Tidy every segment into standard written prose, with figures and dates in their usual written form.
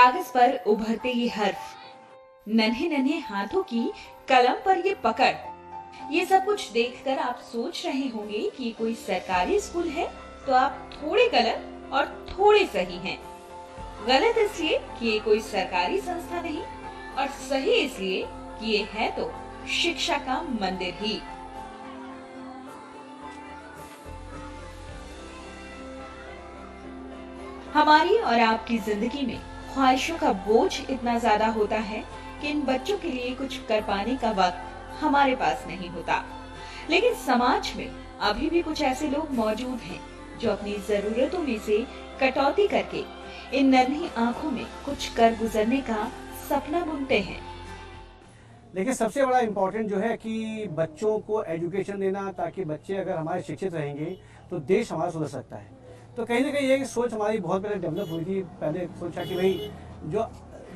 कागज पर उभरते ये हर्फ, नन्हे नन्हे हाथों की कलम पर ये पकड़, ये सब कुछ देखकर आप सोच रहे होंगे कि ये कोई सरकारी स्कूल है, तो आप थोड़े गलत और थोड़े सही हैं। गलत इसलिए कि ये कोई सरकारी संस्था नहीं, और सही इसलिए कि ये है तो शिक्षा का मंदिर ही। हमारी और आपकी जिंदगी में ख्वाहिशों का बोझ इतना ज्यादा होता है कि इन बच्चों के लिए कुछ कर पाने का वक्त हमारे पास नहीं होता। लेकिन समाज में अभी भी कुछ ऐसे लोग मौजूद हैं जो अपनी जरूरतों में से कटौती करके इन नन्ही आंखों में कुछ कर गुजरने का सपना बुनते हैं। लेकिन सबसे बड़ा इम्पोर्टेंट जो है कि बच्चों को एजुकेशन देना, ताकि बच्चे अगर हमारे शिक्षित रहेंगे तो देश हमारा सुधर सकता है। तो कहीं ना कहीं ये सोच हमारी बहुत पहले डेवलप हुई थी। पहले सोचा कि भाई जो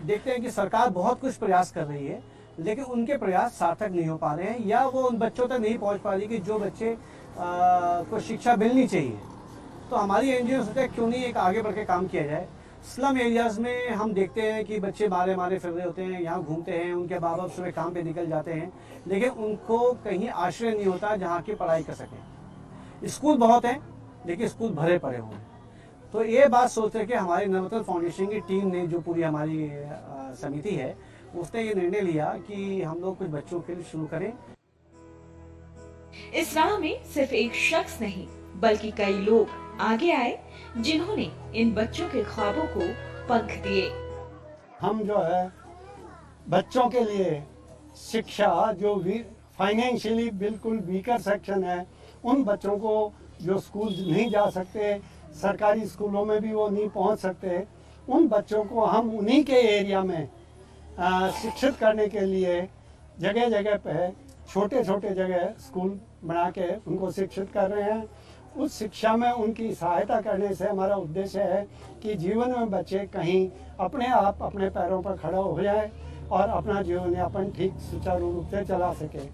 देखते हैं कि सरकार बहुत कुछ प्रयास कर रही है, लेकिन उनके प्रयास सार्थक नहीं हो पा रहे हैं, या वो उन बच्चों तक नहीं पहुंच पा रही कि जो बच्चे को शिक्षा मिलनी चाहिए। तो हमारी एनजीओ ने सोचा क्यों नहीं एक आगे बढ़ के काम किया जाए। स्लम एरियाज में हम देखते हैं कि बच्चे मारे मारे फिर रहे होते हैं, यहाँ घूमते हैं, उनके माँ बाप सुबह काम पे निकल जाते हैं, लेकिन उनको कहीं आश्रय नहीं होता जहाँ की पढ़ाई कर सकें। स्कूल बहुत हैं, लेकिन स्कूल भरे पड़े हुए हैं। तो ये बात सोचते कि हमारी नवरत्न फाउंडेशन की टीम ने, जो पूरी हमारी समिति है, उसने ये निर्णय लिया कि हम लोग कुछ बच्चों के लिए शुरू करें। इस राह में सिर्फ एक शख्स नहीं, बल्कि कई लोग आगे आए जिन्होंने इन बच्चों के ख्वाबों को पंख दिए। हम जो है बच्चों के लिए शिक्षा, जो फाइनेंशियली बिल्कुल वीकर सेक्शन है, उन बच्चों को जो स्कूल नहीं जा सकते, सरकारी स्कूलों में भी वो नहीं पहुंच सकते, उन बच्चों को हम उन्हीं के एरिया में शिक्षित करने के लिए जगह जगह पे छोटे छोटे जगह स्कूल बना के उनको शिक्षित कर रहे हैं। उस शिक्षा में उनकी सहायता करने से हमारा उद्देश्य है कि जीवन में बच्चे कहीं अपने आप अपने पैरों पर खड़ा हो जाए और अपना जीवन यापन ठीक सुचारू रूप से चला सके।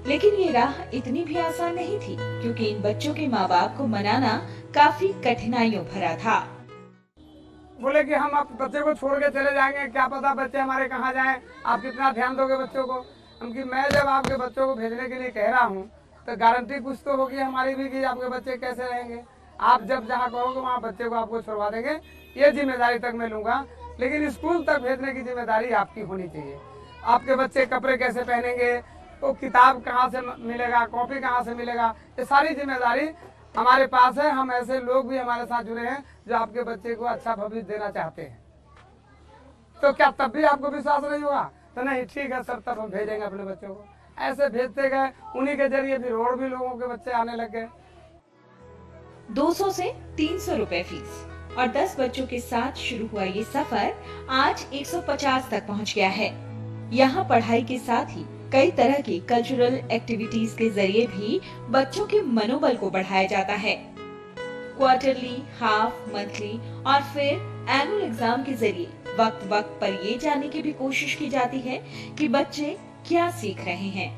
लेकिन ये राह इतनी भी आसान नहीं थी, क्योंकि इन बच्चों के माँ बाप को मनाना काफी कठिनाइयों भरा था। बोले कि हम आप बच्चे को छोड़ के चले जाएंगे, क्या पता बच्चे हमारे कहाँ जाएं, आप कितना ध्यान दोगे बच्चों को। हम कि मैं जब आपके बच्चों को भेजने के लिए कह रहा हूँ तो गारंटी कुछ तो होगी हमारी भी कि आपके बच्चे कैसे रहेंगे। आप जब जहाँ कहोगे वहाँ बच्चे को आपको छुड़वा देंगे, ये जिम्मेदारी तक मैं लूँगा, लेकिन स्कूल तक भेजने की जिम्मेदारी आपकी होनी चाहिए। आपके बच्चे कपड़े कैसे पहनेंगे, तो किताब कहाँ से मिलेगा, कॉपी कहाँ से मिलेगा, ये सारी जिम्मेदारी हमारे पास है। हम ऐसे लोग भी हमारे साथ जुड़े हैं जो आपके बच्चे को अच्छा भविष्य देना चाहते हैं। तो क्या तब भी आपको विश्वास नहीं होगा? तो नहीं, ठीक है सर, तब हम भेजेंगे अपने बच्चों को। ऐसे भेजते गए, उन्हीं के जरिए फिर और भी लोगों के बच्चे आने लग गए। 200 से 300 रुपए फीस और 10 बच्चों के साथ शुरू हुआ ये सफर आज 150 तक पहुंच गया है। यहाँ पढ़ाई के साथ ही कई तरह की कल्चरल एक्टिविटीज के जरिए भी बच्चों के मनोबल को बढ़ाया जाता है। क्वार्टरली, हाफ, मंथली और फिर एनुअल एग्जाम के जरिए वक्त वक्त पर ये जानने की भी कोशिश की जाती है कि बच्चे क्या सीख रहे हैं।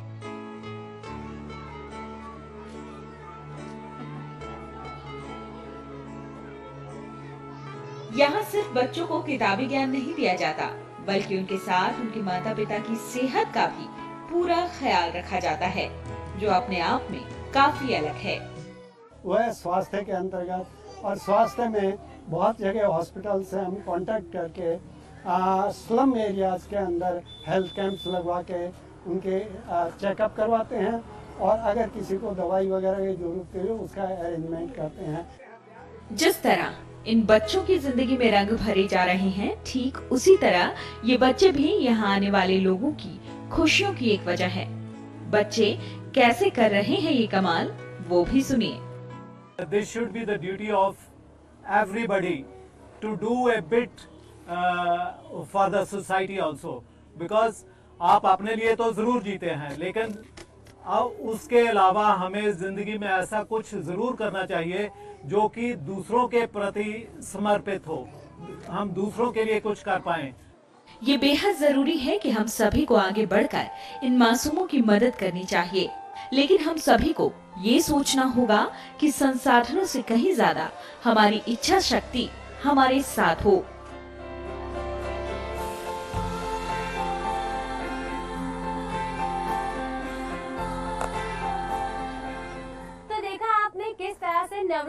यहाँ सिर्फ बच्चों को किताबी ज्ञान नहीं दिया जाता, बल्कि उनके साथ उनके माता पिता की सेहत का भी पूरा ख्याल रखा जाता है, जो अपने आप में काफी अलग है। वह स्वास्थ्य के अंतर्गत, और स्वास्थ्य में बहुत जगह हॉस्पिटल से हम कांटेक्ट करके स्लम एरियाज के अंदर हेल्थ कैंप्स लगवा के उनके चेकअप करवाते हैं, और अगर किसी को दवाई वगैरह की जरूरत है उसका अरेंजमेंट करते हैं। जिस तरह इन बच्चों की जिंदगी में रंग भरे जा रहे हैं, ठीक उसी तरह ये बच्चे भी यहाँ आने वाले लोगों की खुशियों की एक वजह है। बच्चे कैसे कर रहे हैं ये कमाल, वो भी सुनिए। This should be the duty of everybody to do a bit for the society also, because आप अपने लिए तो जरूर जीते हैं, लेकिन अब उसके अलावा हमें जिंदगी में ऐसा कुछ जरूर करना चाहिए जो कि दूसरों के प्रति समर्पित हो, हम दूसरों के लिए कुछ कर पाएं। ये बेहद जरूरी है कि हम सभी को आगे बढ़कर इन मासूमों की मदद करनी चाहिए, लेकिन हम सभी को ये सोचना होगा कि संसाधनों से कहीं ज्यादा हमारी इच्छा शक्ति हमारे साथ हो।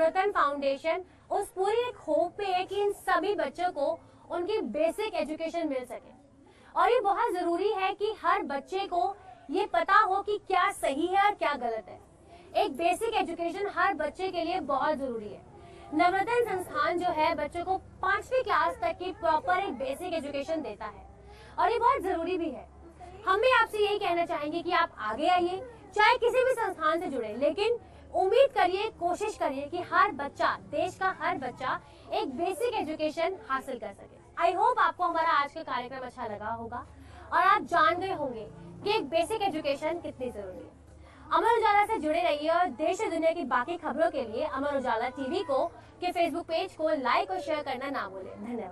नवरत्न फाउंडेशन उस पूरी एक होप पे है कि इन सभी बच्चों को उनकी बेसिक एजुकेशन मिल सके। और ये बहुत जरूरी है कि हर बच्चे को ये पता हो कि क्या सही है और क्या गलत है। एक बेसिक एजुकेशन हर बच्चे के लिए बहुत जरूरी है। नवरत्न संस्थान जो है बच्चों को 5वीं क्लास तक की प्रॉपर एक बेसिक एजुकेशन देता है और ये बहुत जरूरी भी है। हम भी आपसे यही कहना चाहेंगे कि आप आगे आइए, चाहे किसी भी संस्थान से जुड़े, लेकिन उम्मीद करिए, कोशिश करिए कि हर बच्चा, देश का हर बच्चा एक बेसिक एजुकेशन हासिल कर सके। आई होप आपको हमारा आज का कार्यक्रम अच्छा लगा होगा और आप जान गए होंगे कि एक बेसिक एजुकेशन कितनी जरूरी है। अमर उजाला से जुड़े रहिए और देश और दुनिया की बाकी खबरों के लिए अमर उजाला टीवी को के फेसबुक पेज को लाइक और शेयर करना ना भूलें। धन्यवाद।